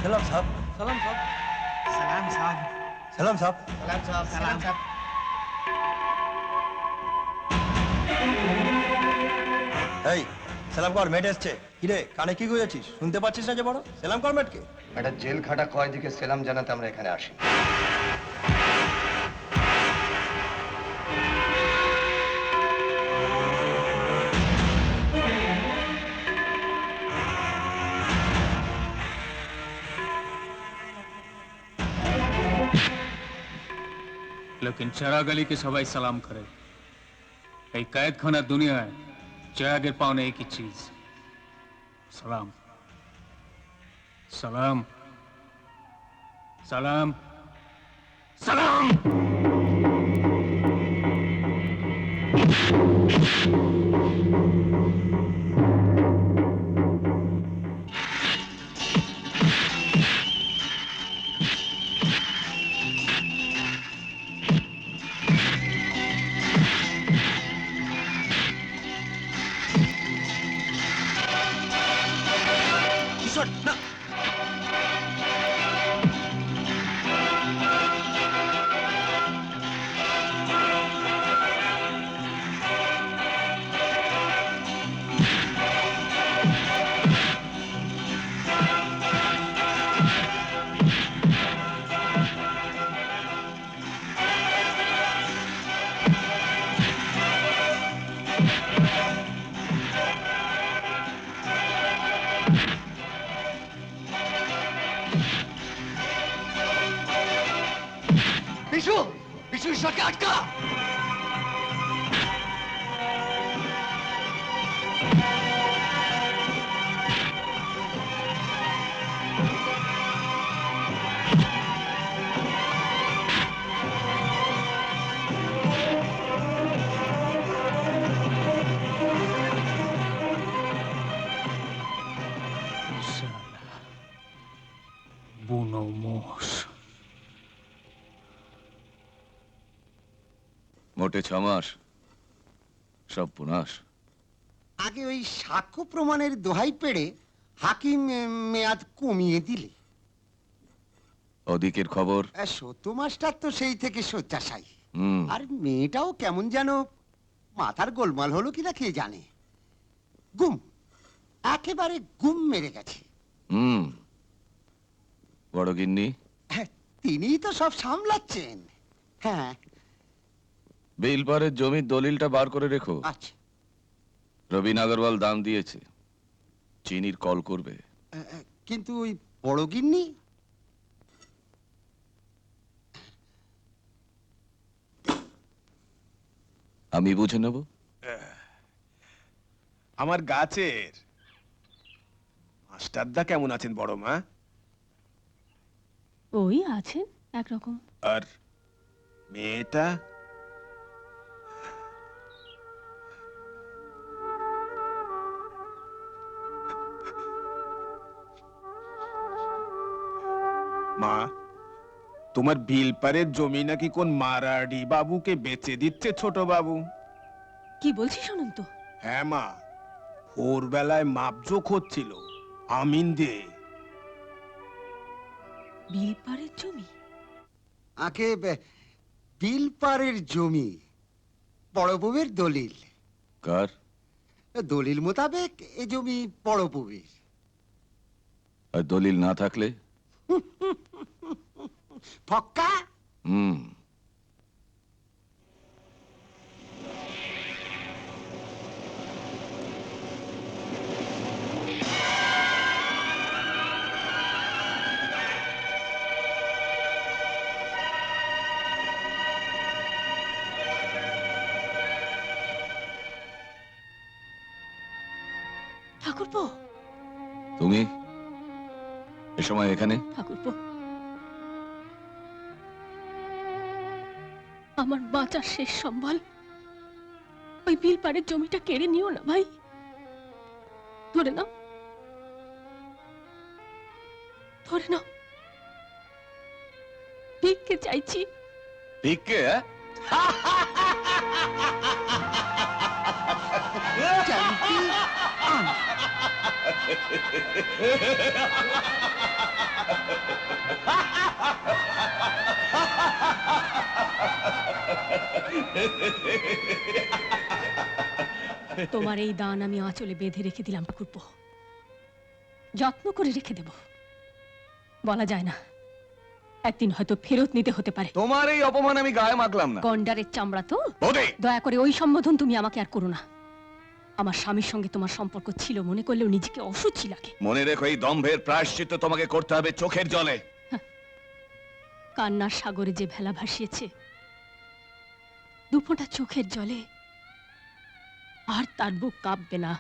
सलाम साहब। सलाम साहब। सलाम साहब। सलाम साहब। सलाम साहब। सलाम साहब। এই সালাম কর, মেট এসছে। কিরে কানে কি গুঁজেছিস? শুনতে পাচ্ছিস না যে বড়? সালাম কর মেটকে। একটা জেল খাটা কয়েদিকে সেলাম জানাতে আমরা এখানে আসি। लेकिन चराग अली के सवाई सलाम करे। कई कैद खाना दुनिया है, चरागे पाने एक ही चीज, सलाम। सलाम सलाम सलाम। কিশোর না। বিশু, বিশু ঈশ্বরকে আটকা। বুনো মোষ। মোটে 6 মাস সব পুনাশ। আগে ওই সাক্ষ্য প্রমাণের দোহাই পেড়ে হাকিম মেয়াদ কমিয়ে দিলে। ওদিকের খবর? সত্য মাস্টার তো সেই থেকে শয্যাশায়ী। হুম। আর মেয়েটাও কেমন যেন মাথার গোলমাল হলো কিনা কে জানে। গুম, একেবারে গুম মেরে গেছে। হুম। বড় গিন্নি? তিনিই তো সব সামলাচ্ছেন। হ্যাঁ। বেলপাড়ের জমির দলিলটা বার করে রেখো। আচ্ছা। রবীন আগরওয়াল দাম দিয়েছে, চিনির কল করবে। কিন্তু ওই বড় গিন্নি? আমি বুঝে নেব। আমার গাছের মাস্টারদা কেমন আছেন বড় মা? ওই আছেন একরকম। আর মেয়েটা? মা, তোমার বিলপাড়ের জমি নাকি কোন মারাড়ি বাবুকে বেচে দিচ্ছে ছোট বাবু। কি বলছিস অনন্ত? হ্যাঁ মা, ভোরবেলায় মাপজোক হচ্ছিল আমিন দে। বিলপাড়ের জমি? আগে বিলপাড়ের জমি বড় বউয়ের দলিল। কার দলিল মোতাবেক এ জমি বড় বউয়ের। আর দলিল না থাকলে? ফক্কা। হুম। ঠাকুরপো, তুমি এ সময় এখানে? ঠাকুরপো, আমার বাঁচার শেষ সম্বল ওই বিলপাড়ের জমিটা কেড়ে নিও না ভাই। ধরে নাও, ধরে নাও। ভিক্ষে চাইছি। ভিক্ষে? জানকি তোমার এই দান আমি আঁচলে বেঁধে রেখে দিলাম ঠাকুরপো, যত্ন করে রেখে দেব। বলা যায় না, একদিন হয়তো ফেরত নিতে হতে পারে। তোমার এই অপমান আমি গায়ে মাখলাম না। গন্ডারের চামড়া তো। বৌদি, দয়া করে ওই সম্বোধন তুমি আমাকে আর করো না। আমার স্বামীর সঙ্গে তোমার সম্পর্ক ছিল মনে করলেও নিজেকে অসুচি লাগে। মনে রেখো এই দম্ভের প্রায়শ্চিত্ত তোমাকে করতে হবে চোখের জলে। কান্নার সাগরে যে ভেলা ভাসিয়েছে, দুপোটা চোখের জলে আর তার বুক কাঁপবে না।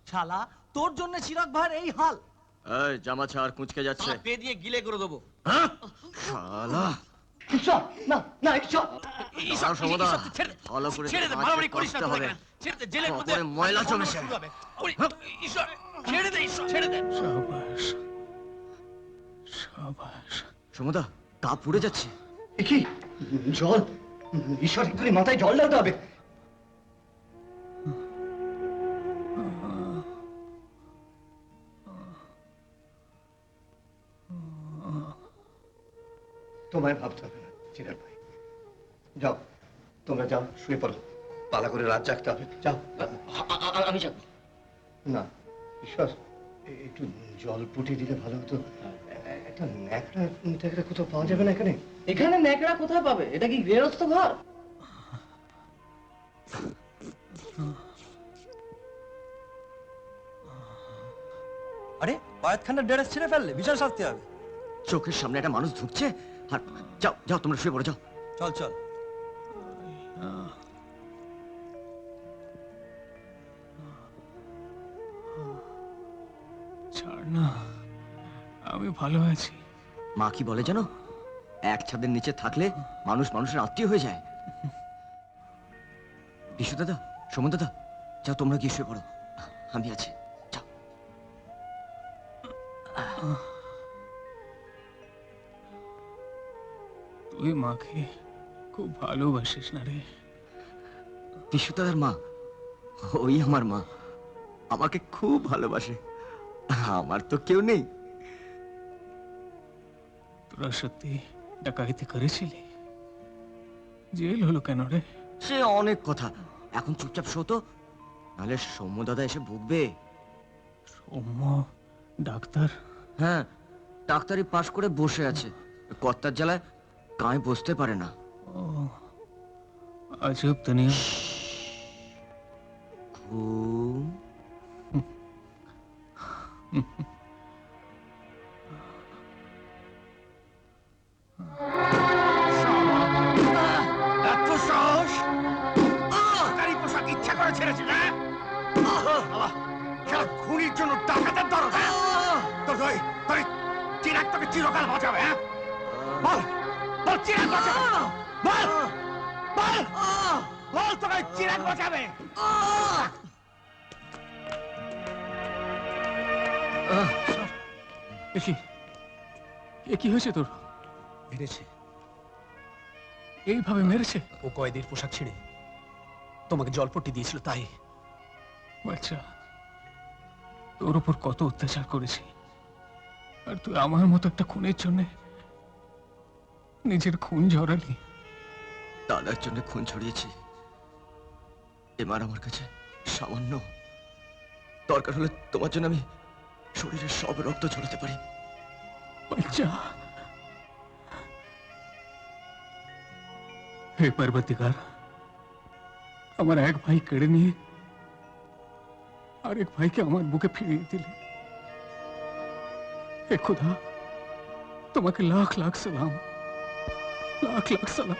শালা তোর জন্য চিরাগ ভাইয়ের এই হাল। এই জামা ছাড়, কুঁচকে যাচ্ছে। পে দিয়ে গিলে করে দেবো। শালা ঈশ্বর, না না ঈশ্বর, দাঁড়াও সমদা, ভালো করে ছেড়ে দে, কাজ মারামারি করিস না করতে তোরা হবে। এখানে। ছেড়ে দে, জেলের মধ্যে কপালে ময়লা জমেছে। শুরু হবে। ওরে, ঈশ্বর, ছেড়ে দে ঈশ্বর, ছেড়ে দে। সাবাস সাবাস। সমদা তা পুড়ে যাচ্ছে। এ কি জল? ঈশ্বর, এক্ষুনি মাথায় জল ঢালতে হবে। তোমায় ভাবতে হবে না চিরাগ ভাই, যাও তোমরা যাও, শুয়ে পড়ো, পালা করে রাত জাগতে হবে, যাও। আমি যাব না ঈশ্বর, একটু জল পুঁটি দিলে ভালো হতো। একটা ন্যাকড়া ট্যাকড়া কোথাও পাওয়া যাবে না এখানে? এখানে ন্যাকড়া কোথায় পাবে? এটা কি গৃহস্থ ঘর? আরে পায়েতখানার ড্রেস ছিঁড়ে ফেললে, বিশাল শাস্তি হবে। চোখের সামনে একটা মানুষ ঢুকছে আর যাও যাও তোমরা শুয়ে পড়ো, যাও। চল চল। ছাড় না, আমি ভালো আছি। মা কি বলে জানো, এক ছাদের নিচে থাকলে মানুষ মানুষের আত্মীয় হয়ে যায়। বিশু দাদা, সুমন দাদা, যাও তোমরা গিয়ে শুয়ে পড়ো, আমি আছি, যাও। তুই মাকে খুব ভালোবাসিস না রে? বিশু দাদার মা, ওই আমার মা, আমাকে খুব ভালোবাসে। আমার তো কেউ নেই। তোরা সত্যি ডাকাইতি করেছিলি? জেল হলো কেন রে? সে অনেক কথা, এখন চুপচাপ শো তো, নাহলে সৌম্য দাদা এসে ভুগবে। সৌম্য ডাক্তার? হ্যাঁ, ডাক্তারি পাশ করে বসে আছে, কর্তার জ্বালায় গায়ে বসতে পারে না। ও, আজব দুনিয়া। ঘুম। এত সাহস! সরকারি পোশাক ইচ্ছা করে ছেড়েছে না? শালা খুনির জন্য ডাকাতের দরদ, হ্যাঁ? তোর চিরাগ তোকে চিরকাল বাঁচাবে, হ্যাঁ? বল বল, চিরাগ বাঁচাবে, বল বল বল, তোকে চিরাগ বাঁচাবে। এ কি হয়েছে তোর? মেরেছে, এইভাবে মেরেছে? ও কয়েদির পোশাক ছিঁড়ে তোমাকে জলপট্টি দিয়েছিল তাই। বাচ্চা, তোর উপর কত অত্যাচার করেছি, আর তুই আমার মতো একটা খুনের জন্য নিজের খুন ঝরালি। দাদার জন্য খুন ছড়িয়েছি, এবার আমার কাছে সামান্য। দরকার হলে তোমার জন্য আমি শরীরের সব রক্ত ঝরাতে পারি। বাচ্চা, হে পার্বতীকার, আমার এক ভাই কেড়ে নিয়ে আরেক ভাইকে আমার বুকে ফিরিয়ে দিলে। হে খুদা, তোমাকে লাখ লাখ সালাম, লাখ লাখ সালাম।